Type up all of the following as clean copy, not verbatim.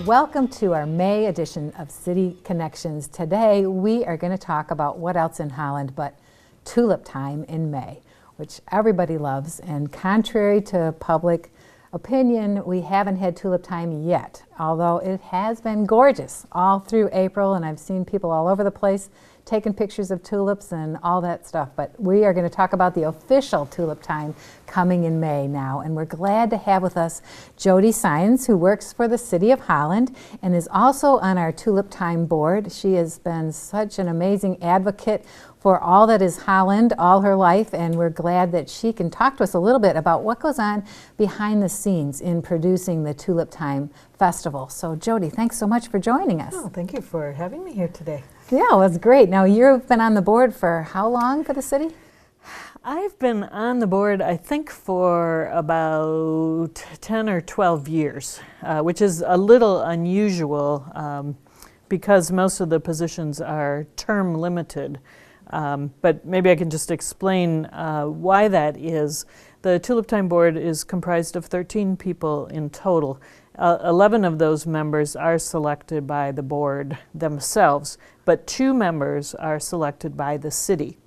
Welcome to our May edition of City Connections. Today we are going to talk about what else in Holland but Tulip Time in May, which everybody loves, and contrary to public opinion, we haven't had Tulip Time yet, although it has been gorgeous all through April, and I've seen people all over the place taking pictures of tulips and all that stuff. But we are going to talk about the official Tulip Time coming in May now, and we're glad to have with us Jody Sines, who works for the City of Holland and is also on our Tulip Time board. She has been such an amazing advocate for all that is Holland all her life, and we're glad that she can talk to us a little bit about what goes on behind the scenes in producing the Tulip Time Festival. So Jody, thanks so much for joining us. Oh, thank you for having me here today. Yeah, well, it's great. Now, you've been on the board for how long for the city? I've been on the board, I think, for about 10 or 12 years, which is a little unusual because most of the positions are term limited. But maybe I can just explain why that is. The Tulip Time Board is comprised of 13 people in total. 11 of those members are selected by the board themselves, but 2 members are selected by the city.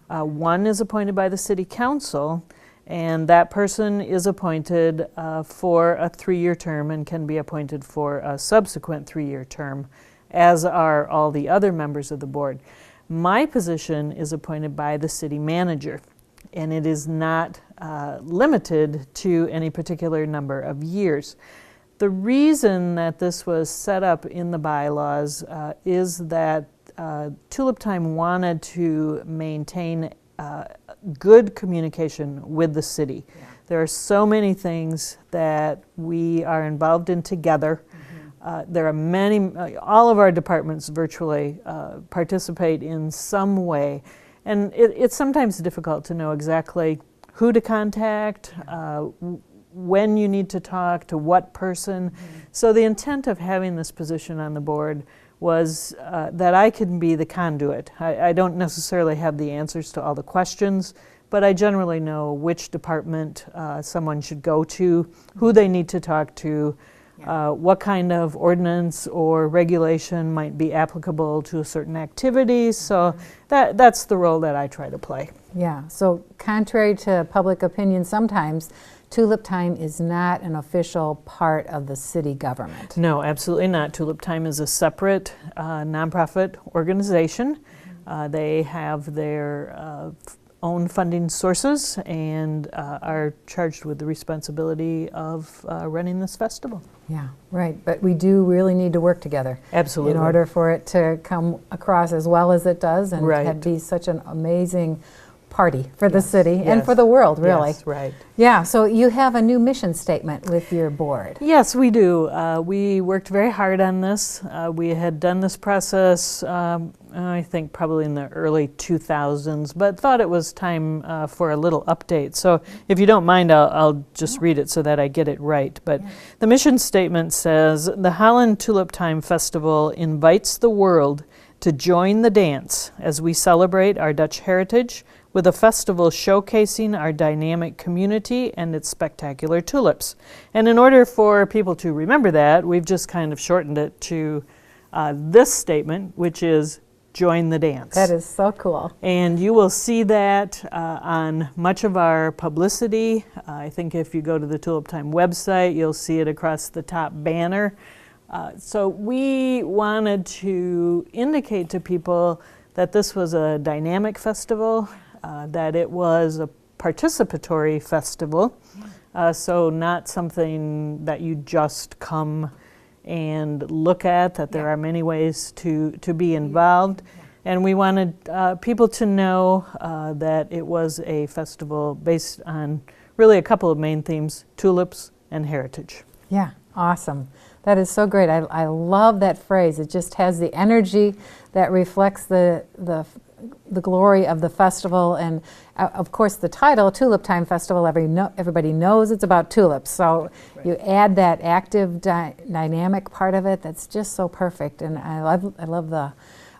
One is appointed by the city council, and that person is appointed for a 3-year term and can be appointed for a subsequent 3-year term, as are all the other members of the board. My position is appointed by the city manager, and it is not limited to any particular number of years. The reason that this was set up in the bylaws is that Tulip Time wanted to maintain good communication with the city. Yeah. There are so many things that we are involved in together. There are many, all of our departments virtually participate in some way, and it's sometimes difficult to know exactly who to contact, when you need to talk, to what person. So the intent of having this position on the board was that I can be the conduit. I don't necessarily have the answers to all the questions, but I generally know which department someone should go to, who they need to talk to, what kind of ordinance or regulation might be applicable to a certain activity. So that's the role that I try to play. Yeah, so contrary to public opinion, sometimes Tulip Time is not an official part of the city government. No, absolutely not. Tulip Time is a separate nonprofit organization. They have their own funding sources and are charged with the responsibility of running this festival. Yeah, right. But we do really need to work together. Absolutely. In order for it to come across as well as it does and right. be such an amazing party for the city and for the world, really. Yes, right. Yeah, so you have a new mission statement with your board. Yes, we do. We worked very hard on this. We had done this process, I think probably in the early 2000s, but thought it was time for a little update. So if you don't mind, I'll just read it so that I get it right. But the mission statement says, "The Holland Tulip Time Festival invites the world to join the dance as we celebrate our Dutch heritage with a festival showcasing our dynamic community and its spectacular tulips." And in order for people to remember that, we've just kind of shortened it to this statement, which is join the dance. That is so cool. And you will see that on much of our publicity. I think if you go to the Tulip Time website, you'll see it across the top banner. So we wanted to indicate to people that this was a dynamic festival, that it was a participatory festival, so not something that you just come and look at, that there are many ways to be involved. And we wanted people to know that it was a festival based on really a couple of main themes: tulips and heritage. Yeah, awesome. That is so great. I love that phrase. It just has the energy that reflects the glory of the festival, and of course the title, Tulip Time Festival, everybody knows it's about tulips, so you add that active dynamic part of it. That's just so perfect, and I love the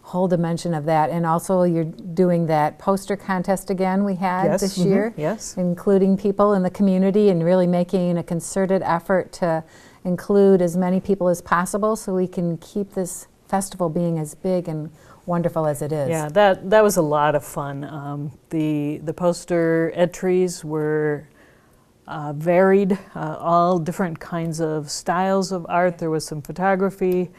whole dimension of that. And also you're doing that poster contest again we had this year, yes, including people in the community and really making a concerted effort to include as many people as possible so we can keep this festival being as big and wonderful as it is. Yeah, that was a lot of fun. The poster entries were varied, all different kinds of styles of art. There was some photography.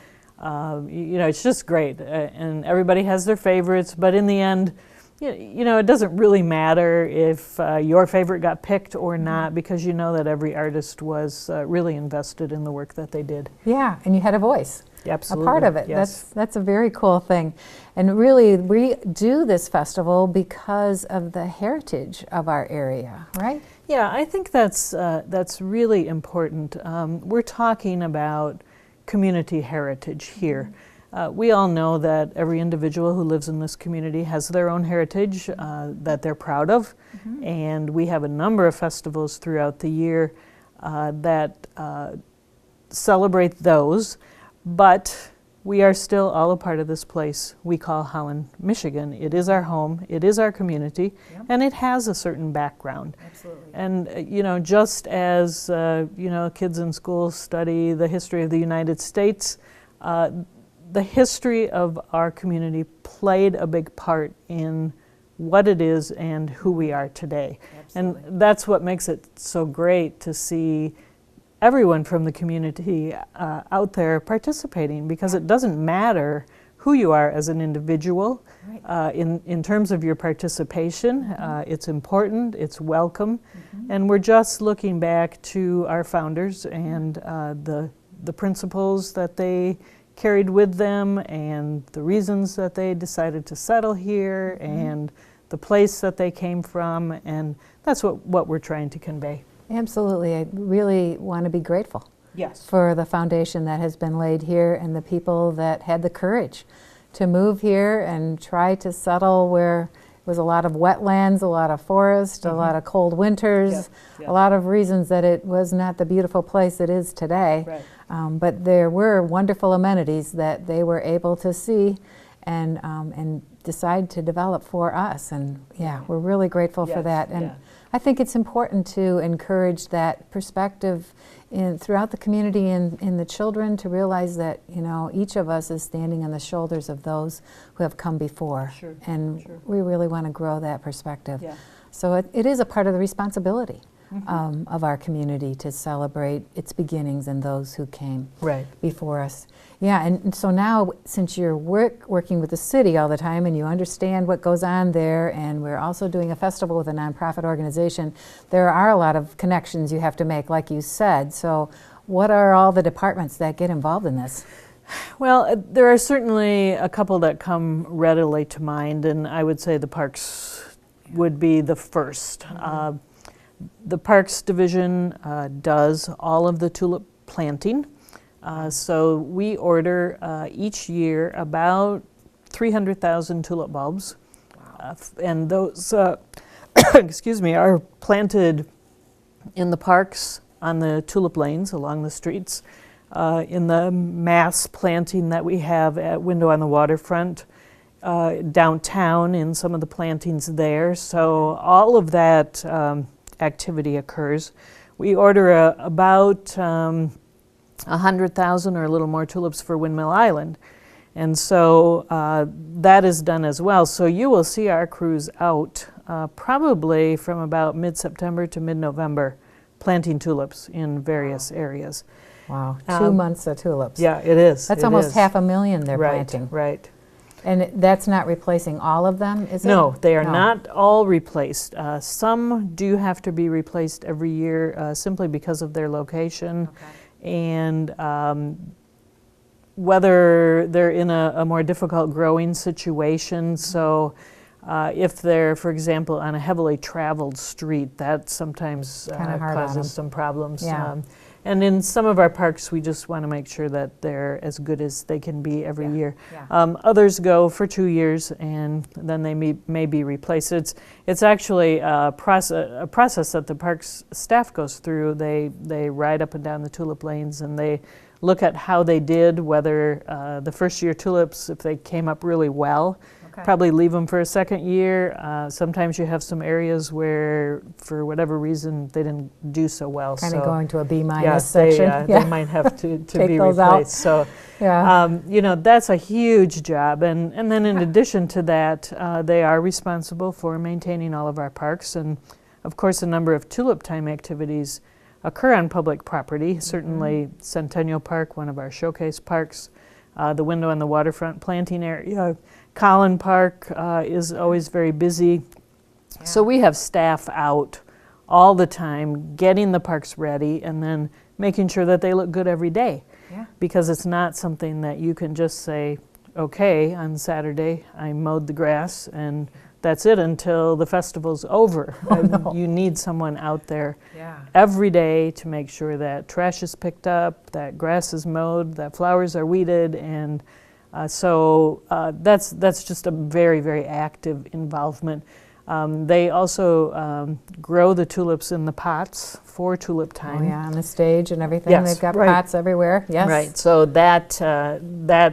It's just great, and everybody has their favorites. But in the end, it doesn't really matter if your favorite got picked or not, because you know that every artist was really invested in the work that they did. Yeah, and you had a voice. Absolutely. A part of it. Yes. That's a very cool thing. And really, we do this festival because of the heritage of our area, right? Yeah, I think that's really important. We're talking about community heritage here. We all know that every individual who lives in this community has their own heritage that they're proud of, and we have a number of festivals throughout the year that celebrate those. But we are still all a part of this place we call Holland, Michigan. It is our home, it is our community, and it has a certain background. Absolutely. And, just as, kids in school study the history of the United States, the history of our community played a big part in what it is and who we are today. Absolutely. And that's what makes it so great to see everyone from the community out there participating, because it doesn't matter who you are as an individual. Right. In terms of your participation, it's important, it's welcome, and we're just looking back to our founders and the principles that they carried with them, and the reasons that they decided to settle here, and the place that they came from, and that's what we're trying to convey. Absolutely. I really want to be grateful for the foundation that has been laid here and the people that had the courage to move here and try to settle where it was a lot of wetlands, a lot of forest, a lot of cold winters, a lot of reasons that it was not the beautiful place it is today. Right. But there were wonderful amenities that they were able to see and decide to develop for us. And we're really grateful for that. And I think it's important to encourage that perspective throughout the community and in the children, to realize that each of us is standing on the shoulders of those who have come before, and we really want to grow that perspective. So it is a part of the responsibility of our community to celebrate its beginnings and those who came before us. Yeah, and so now, since you're working with the city all the time and you understand what goes on there, and we're also doing a festival with a nonprofit organization, there are a lot of connections you have to make, like you said. So what are all the departments that get involved in this? Well, there are certainly a couple that come readily to mind, and I would say the parks would be the first. The Parks Division does all of the tulip planting. So we order each year about 300,000 tulip bulbs. And those, are planted in the parks, on the tulip lanes along the streets, in the mass planting that we have at Window on the Waterfront, downtown in some of the plantings there. So all of that activity occurs. We order about 100,000 or a little more tulips for Windmill Island. And so that is done as well. So you will see our crews out probably from about mid-September to mid-November planting tulips in various areas. Wow, 2 months of tulips. Yeah, it is. That's almost 500,000 they're planting. Right. And that's not replacing all of them, is it? No, they are not all replaced. Some do have to be replaced every year simply because of their location. And whether they're in a more difficult growing situation. So if they're, for example, on a heavily traveled street, that sometimes causes some problems. And in some of our parks, we just want to make sure that they're as good as they can be every year. Others go for 2 years, and then they may be replaced. It's actually a process that the parks staff goes through. They ride up and down the tulip lanes, and they look at how they did, whether the first year tulips, if they came up really well, probably leave them for a second year. Sometimes you have some areas where, for whatever reason, they didn't do so well. Kind of so going to a B- yeah, section. they might have to Take be those replaced. out. So, Yeah. that's a huge job. And then in addition to that, they are responsible for maintaining all of our parks. And of course, a number of Tulip Time activities occur on public property. Certainly Centennial Park, one of our showcase parks, the window on the waterfront planting area. Collin Park is always very busy. Yeah. So we have staff out all the time getting the parks ready and then making sure that they look good every day. Yeah. Because it's not something that you can just say, okay, on Saturday I mowed the grass and that's it until the festival's over. No. You need someone out there Yeah. every day to make sure that trash is picked up, that grass is mowed, that flowers are weeded, and so that's just a very, very active involvement. They also grow the tulips in the pots for Tulip Time. Oh, yeah, on the stage and everything. Yes, They've got right. pots everywhere. Yes. Right, so that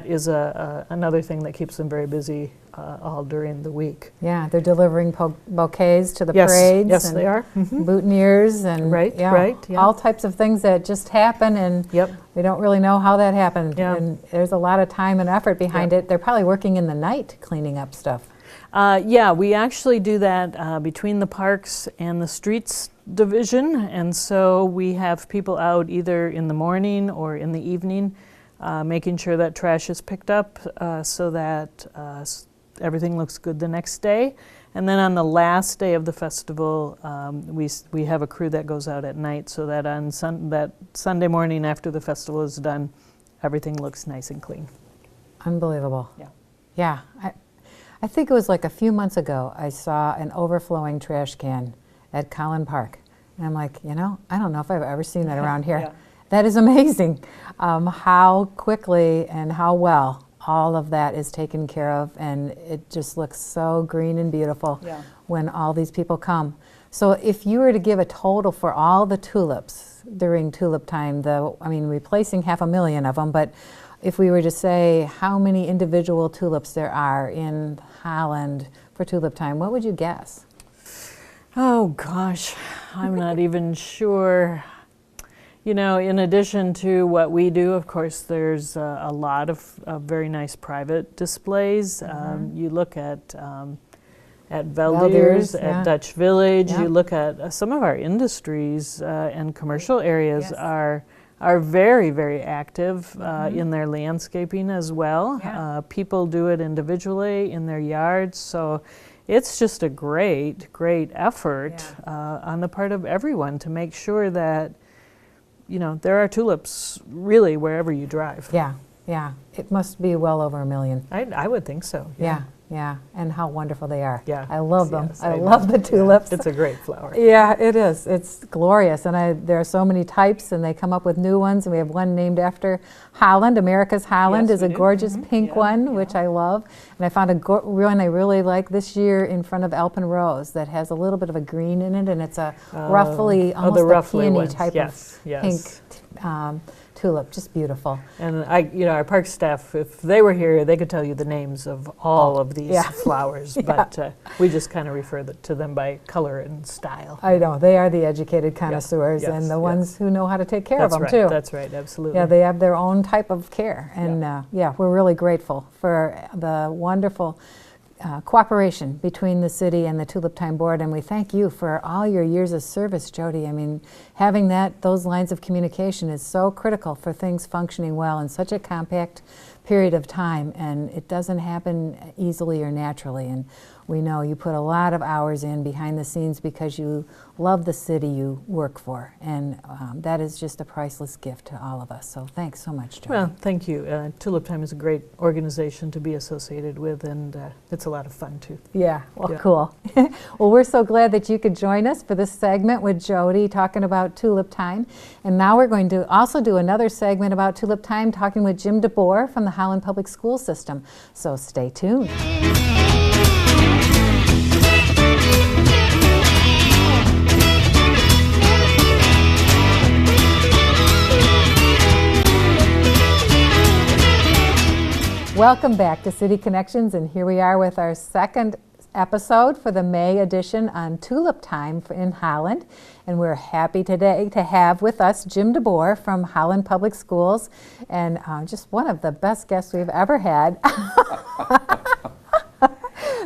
is another thing that keeps them very busy all during the week. Yeah, they're delivering bouquets to the Yes, parades. yes, and they are. boutonnieres and Right, yeah, right, yeah. all types of things that just happen, and Yep. we don't really know how that happened. Yeah. And there's a lot of time and effort behind it. They're probably working in the night cleaning up stuff. Yeah, we actually do that between the parks and the streets division, and so we have people out either in the morning or in the evening making sure that trash is picked up so that everything looks good the next day. And then on the last day of the festival, we have a crew that goes out at night so that on that Sunday morning after the festival is done, everything looks nice and clean. Unbelievable. Yeah. Yeah. I think it was like a few months ago, I saw an overflowing trash can at Collin Park. And I'm like, I don't know if I've ever seen that around here. Yeah. That is amazing how quickly and how well all of that is taken care of. And it just looks so green and beautiful Yeah. when all these people come. So if you were to give a total for all the tulips during Tulip Time, replacing 500,000 of them, but if we were to say how many individual tulips there are in Holland for Tulip Time, what would you guess? Oh gosh, I'm not even sure. In addition to what we do, of course, there's a lot of very nice private displays. You look at Veldheer's, yeah. at Dutch Village. Yeah. You look at some of our industries and commercial areas Yes. are very, very active in their landscaping as well. Yeah. People do it individually in their yards, so it's just a great, great effort on the part of everyone to make sure that there are tulips really wherever you drive. Yeah, yeah. It must be well over 1 million. I would think so. Yeah, yeah. And how wonderful they are. Yeah. I love them. Yes, I know. love the tulips. Yeah, it's a great flower. Yeah, it is. It's glorious. And there are so many types, and they come up with new ones. And we have one named after Holland. America's Holland Yes, is a we do. gorgeous pink Yeah, one, yeah. which I love. And I found one I really like this year in front of Alpen Rose that has a little bit of a green in it, and it's a ruffly, almost the a ruffly peony ones. type Yes, of yes. pink tulip. Just beautiful. And our park staff, if they were here, they could tell you the names of all of these Yeah. flowers, but we just kind of refer to them by color and style. I know. They are the educated connoisseurs yes, and the yes. ones who know how to take care That's of them, right. too. That's right. Absolutely. Yeah, they have their own type of care. And we're really grateful for the wonderful cooperation between the city and the Tulip Time Board. And we thank you for all your years of service, Jody. I mean, having those lines of communication is so critical for things functioning well in such a compact period of time. And it doesn't happen easily or naturally. And we know you put a lot of hours in behind the scenes because you love the city you work for. And that is just a priceless gift to all of us. So thanks so much, Jody. Well, thank you. Tulip Time is a great organization to be associated with, and it's a lot of fun, too. Yeah, well, Yeah. cool. Well, we're so glad that you could join us for this segment with Jody talking about Tulip Time. And now we're going to also do another segment about Tulip Time talking with Jim DeBoer from the Holland Public School System. So stay tuned. Welcome back to City Connections, and here we are with our second episode for the May edition on Tulip Time in Holland. And we're happy today to have with us Jim DeBoer from Holland Public Schools, and just one of the best guests we've ever had.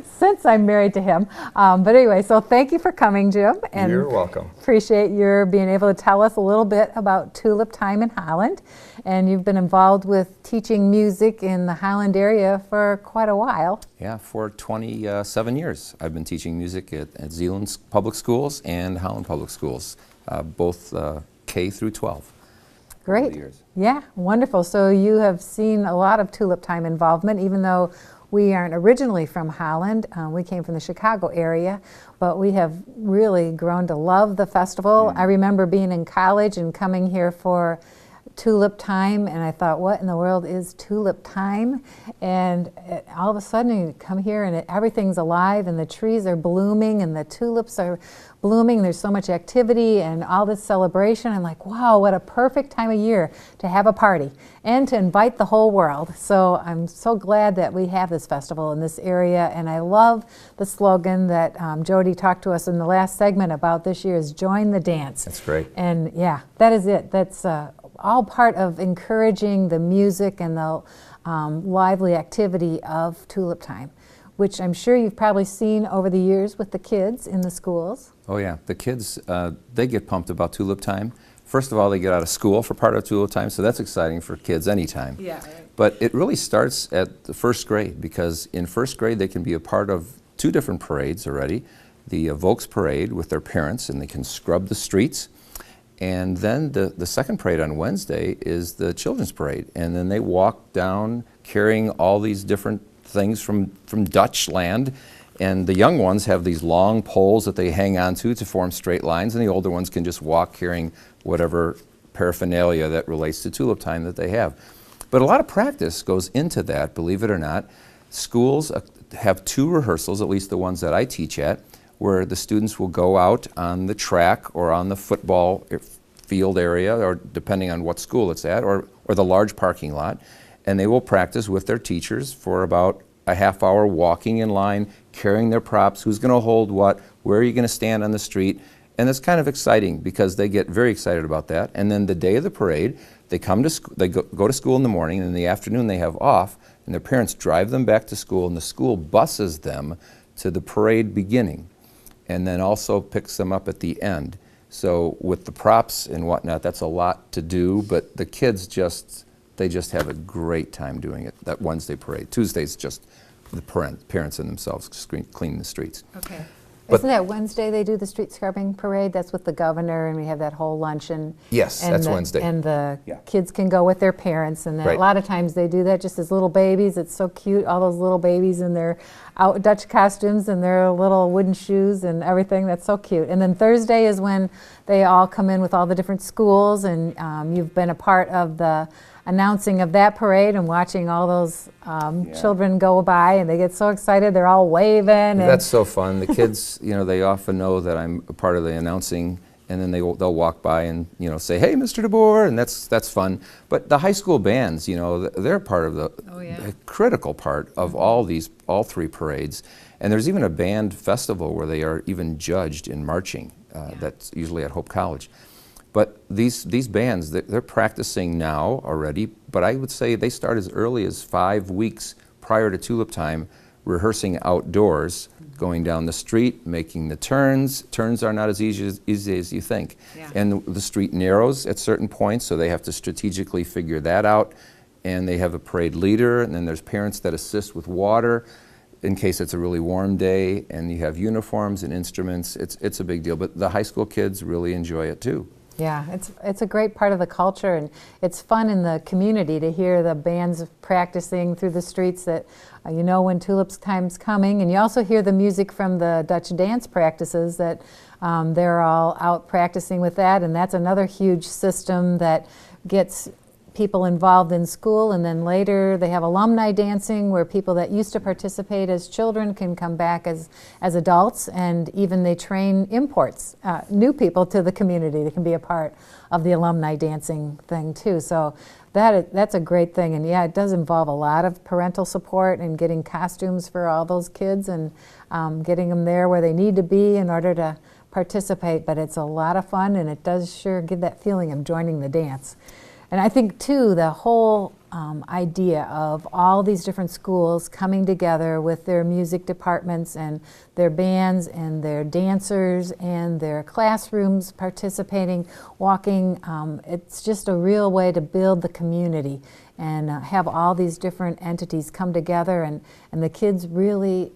Since I'm married to him. But anyway, so thank you for coming, Jim. And you're welcome. Appreciate your being able to tell us a little bit about Tulip Time in Holland. And you've been involved with teaching music in the Holland area for quite a while. Yeah, for 27 years. I've been teaching music at Zeeland Public Schools and Holland Public Schools, both K through 12. Great. Yeah, wonderful. So you have seen a lot of Tulip Time involvement, even though we aren't originally from Holland. We came from the Chicago area, but we have really grown to love the festival. I remember being in college and coming here for Tulip Time, and I thought, what in the world is Tulip Time? And all of a sudden you come here and everything's alive, and the trees are blooming and the tulips are blooming. There's so much activity and all this celebration. I'm like, wow, what a perfect time of year to have a party and to invite the whole world. So I'm so glad that we have this festival in this area, and I love the slogan that Jody talked to us in the last segment about this year's Join the Dance. That's great. And yeah, that is it. That's all part of encouraging the music and the lively activity of Tulip Time, which I'm sure you've probably seen over the years with the kids in the schools. Oh yeah, the kids, they get pumped about Tulip Time. First of all, they get out of school for part of Tulip Time, so that's exciting for kids anytime. Yeah, right. But it really starts at the first grade, because in first grade they can be a part of two different parades already. The Volks Parade with their parents, and they can scrub the streets. And then the second parade on Wednesday is the Children's Parade. And then they walk down carrying all these different things from Dutch land. And the young ones have these long poles that they hang onto to form straight lines, and the older ones can just walk carrying whatever paraphernalia that relates to Tulip Time that they have. But a lot of practice goes into that, believe it or not. Schools have two rehearsals, at least the ones that I teach at, where the students will go out on the track or on the football field area, or depending on what school it's at, or the large parking lot, and they will practice with their teachers for about a half hour, walking in line, carrying their props, who's going to hold what, where are you going to stand on the street. And it's kind of exciting because they get very excited about that. And then the day of the parade, they come to they go to school in the morning, and in the afternoon they have off, and their parents drive them back to school, and the school buses them to the parade beginning, and then also picks them up at the end. So with the props and whatnot, that's a lot to do, but the kids they just have a great time doing it, that Wednesday parade. Tuesday's just the parents and themselves cleaning the streets. Okay. But isn't that Wednesday they do the street scrubbing parade? That's with the governor, and we have that whole luncheon. Yes, and that's Wednesday. And the kids can go with their parents, and Right. a lot of times they do that just as little babies. It's so cute, all those little babies in their Dutch costumes and their little wooden shoes and everything. That's so cute. And then Thursday is when they all come in with all the different schools, and you've been a part of the announcing of that parade and watching all those children go by, and they get so excited. They're all waving. And that's so fun. The kids, they often know that I'm a part of the announcing, and then they'll walk by and say, "Hey, Mr. DeBoer," and that's fun. But the high school bands, they're part of the critical part of all three parades. And there's even a band festival where they are even judged in marching. That's usually at Hope College. But these bands, they're practicing now already, but I would say they start as early as 5 weeks prior to Tulip Time, rehearsing outdoors, going down the street, making the turns. Turns are not as easy as you think. Yeah. And the street narrows at certain points, so they have to strategically figure that out. And they have a parade leader, and then there's parents that assist with water in case it's a really warm day, and you have uniforms and instruments. It's a big deal, but the high school kids really enjoy it too. Yeah, it's a great part of the culture, and it's fun in the community to hear the bands practicing through the streets that when Tulip Time's coming, and you also hear the music from the Dutch dance practices that they're all out practicing with that, and that's another huge system that gets people involved in school, and then later they have alumni dancing where people that used to participate as children can come back as adults, and even they train imports, new people to the community that can be a part of the alumni dancing thing too. So that's a great thing, and yeah, it does involve a lot of parental support and getting costumes for all those kids and getting them there where they need to be in order to participate, but it's a lot of fun, and it does sure give that feeling of joining the dance. And I think too, the whole idea of all these different schools coming together with their music departments and their bands and their dancers and their classrooms participating, walking, it's just a real way to build the community and have all these different entities come together, and the kids really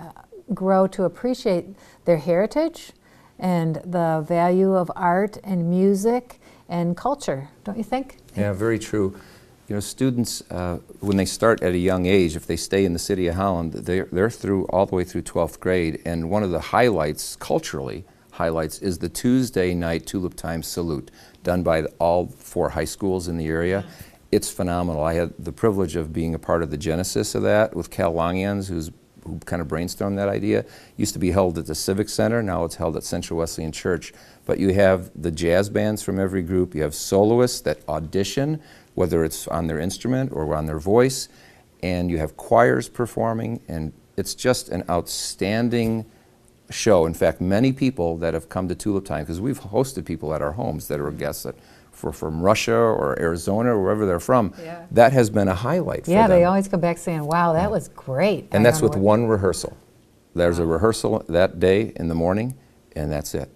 grow to appreciate their heritage and the value of art and music and culture, don't you think? Yeah, very true. You know, students, when they start at a young age, if they stay in the city of Holland, they're through all the way through 12th grade, and one of the highlights, culturally highlights, is the Tuesday night Tulip Time salute, done by all 4 high schools in the area. It's phenomenal. I had the privilege of being a part of the genesis of that with Cal Longians, who kind of brainstormed that idea. Used to be held at the Civic Center, now it's held at Central Wesleyan Church. But you have the jazz bands from every group, you have soloists that audition, whether it's on their instrument or on their voice, and you have choirs performing, and it's just an outstanding show. In fact, many people that have come to Tulip Time, because we've hosted people at our homes that are guests that from Russia or Arizona or wherever they're from, that has been a highlight for them. Yeah, they always come back saying, wow, that was great. And that's with one rehearsal. There's a rehearsal that day in the morning, and that's it.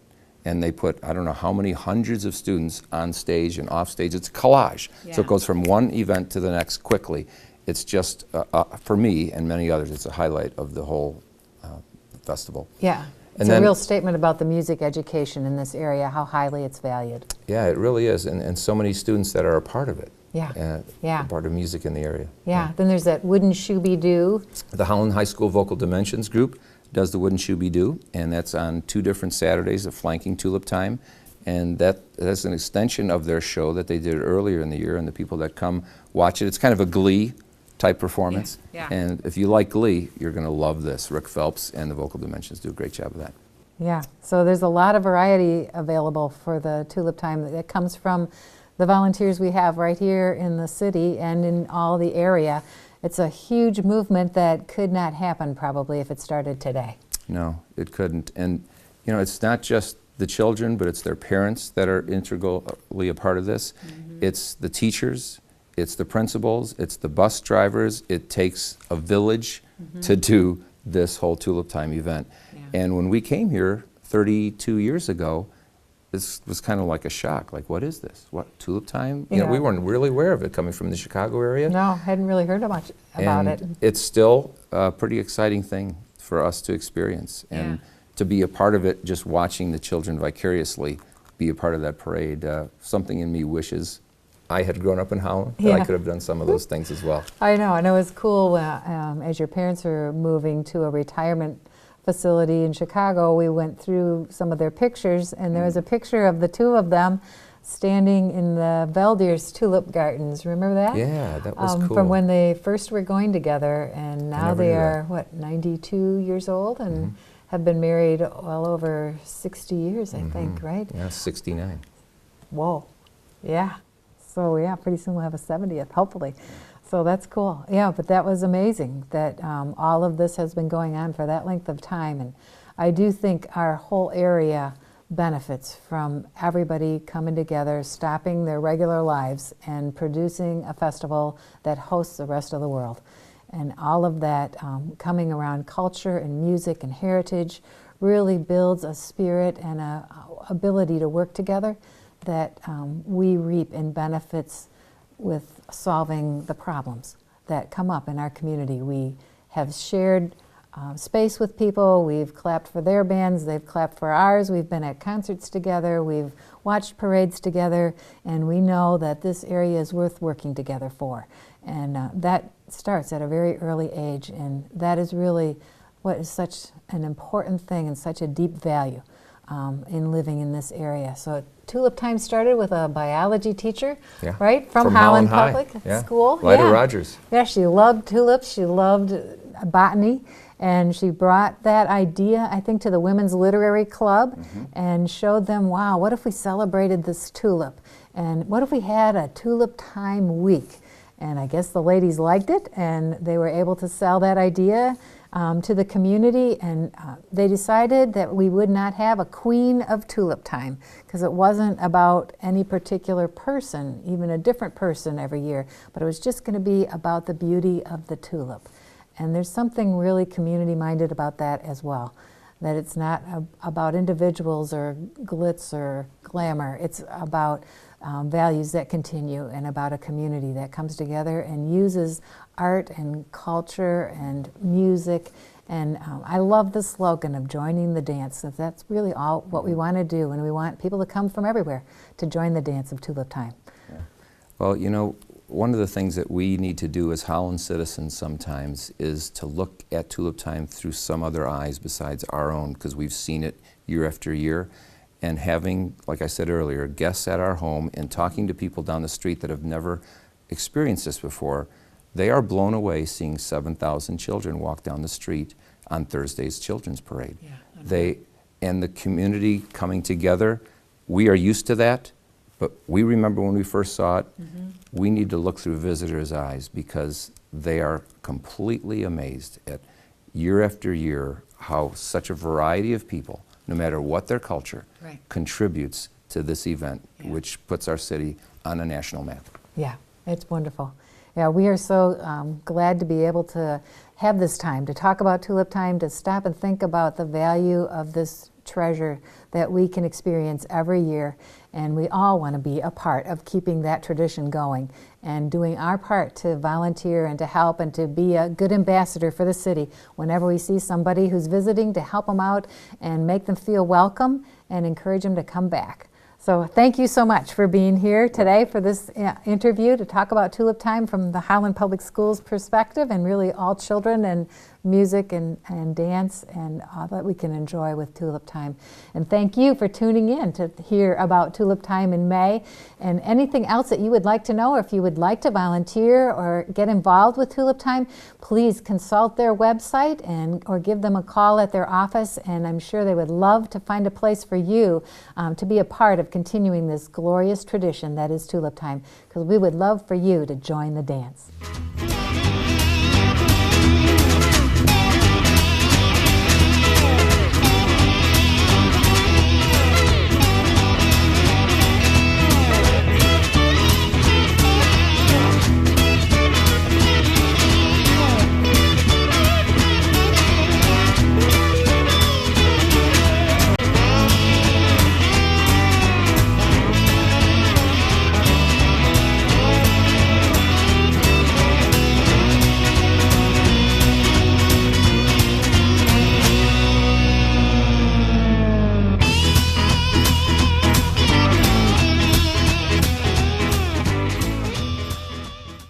And they put, I don't know how many hundreds of students on stage and off stage. It's a collage. So it goes from one event to the next quickly. It's just, for me and many others, it's a highlight of the whole festival. Yeah. It's a real statement about the music education in this area, how highly it's valued. Yeah, it really is, and so many students that are a part of it. Yeah, a part of music in the area. Yeah, then there's that Wooden Shoe-Be-Doo. The Holland High School Vocal Dimensions group does the Wooden Shoe-Be-Doo, and that's on 2 different Saturdays of flanking Tulip Time, and that's an extension of their show that they did earlier in the year, and the people that come watch it, it's kind of a Glee type performance. And if you like Glee, you're going to love this. Rick Phelps and the Vocal Dimensions do a great job of that. Yeah, so there's a lot of variety available for the Tulip Time that comes from the volunteers we have right here in the city and in all the area. It's a huge movement that could not happen probably if it started today. No, it couldn't. And you know, it's not just the children, but it's their parents that are integrally a part of this. It's the teachers, it's the principals, it's the bus drivers. It takes a village to do this whole Tulip Time event. And when we came here 32 years ago, this was kind of like a shock. Like, what is this? What, Tulip Time? You know, we weren't really aware of it coming from the Chicago area. No, hadn't really heard much about it. It's still a pretty exciting thing for us to experience and to be a part of it, just watching the children vicariously be a part of that parade. Something in me wishes I had grown up in Holland, that I could have done some of those things as well. I know, and it was cool as your parents were moving to a retirement facility in Chicago, we went through some of their pictures, and there was a picture of the 2 of them standing in the Veldier's tulip gardens. Remember that? Yeah, that was cool. From when they first were going together, and now they are, what, 92 years old, and have been married well over 60 years, I think, right? Yeah, 69. Whoa, yeah. So yeah, pretty soon we'll have a 70th, hopefully. So that's cool. Yeah, but that was amazing that all of this has been going on for that length of time. And I do think our whole area benefits from everybody coming together, stopping their regular lives, and producing a festival that hosts the rest of the world. And all of that coming around culture and music and heritage really builds a spirit and a ability to work together that we reap in benefits with solving the problems that come up in our community. We have shared space with people, we've clapped for their bands, they've clapped for ours, we've been at concerts together, we've watched parades together, and we know that this area is worth working together for. And that starts at a very early age, and that is really what is such an important thing and such a deep value in living in this area. So Tulip Time started with a biology teacher, Yeah. right, from Holland Holland High. Public Yeah. School. Lyda Yeah. Rogers. Yeah, she loved tulips, she loved botany, and she brought that idea, I think, to the Women's Literary Club and showed them, wow, what if we celebrated this tulip? And what if we had a Tulip Time week? And I guess the ladies liked it, and they were able to sell that idea to the community, and they decided that we would not have a Queen of Tulip Time because it wasn't about any particular person, even a different person every year, but it was just going to be about the beauty of the tulip. And there's something really community-minded about that as well, that it's not about individuals or glitz or glamour. It's about values that continue and about a community that comes together and uses art and culture and music. And I love the slogan of joining the dance. That's really all what we want to do, and we want people to come from everywhere to join the dance of Tulip Time. Yeah. Well, you know, one of the things that we need to do as Holland citizens sometimes is to look at Tulip Time through some other eyes besides our own, because we've seen it year after year. And having, like I said earlier, guests at our home and talking to people down the street that have never experienced this before, they are blown away seeing 7,000 children walk down the street on Thursday's Children's Parade. Yeah, and the community coming together, we are used to that, but we remember when we first saw it, we need to look through visitors' eyes because they are completely amazed at year after year how such a variety of people, no matter what their culture, contributes to this event, which puts our city on a national map. Yeah, it's wonderful. Yeah, we are so glad to be able to have this time to talk about Tulip Time, to stop and think about the value of this treasure that we can experience every year. And we all want to be a part of keeping that tradition going and doing our part to volunteer and to help and to be a good ambassador for the city. Whenever we see somebody who's visiting, to help them out and make them feel welcome and encourage them to come back. So thank you so much for being here today for this interview to talk about Tulip Time from the Holland Public Schools perspective, and really all children and music and dance and all that we can enjoy with Tulip Time. And thank you for tuning in to hear about Tulip Time in May. And anything else that you would like to know, or if you would like to volunteer or get involved with Tulip Time, please consult their website or give them a call at their office, and I'm sure they would love to find a place for you to be a part of continuing this glorious tradition that is Tulip Time, because we would love for you to join the dance.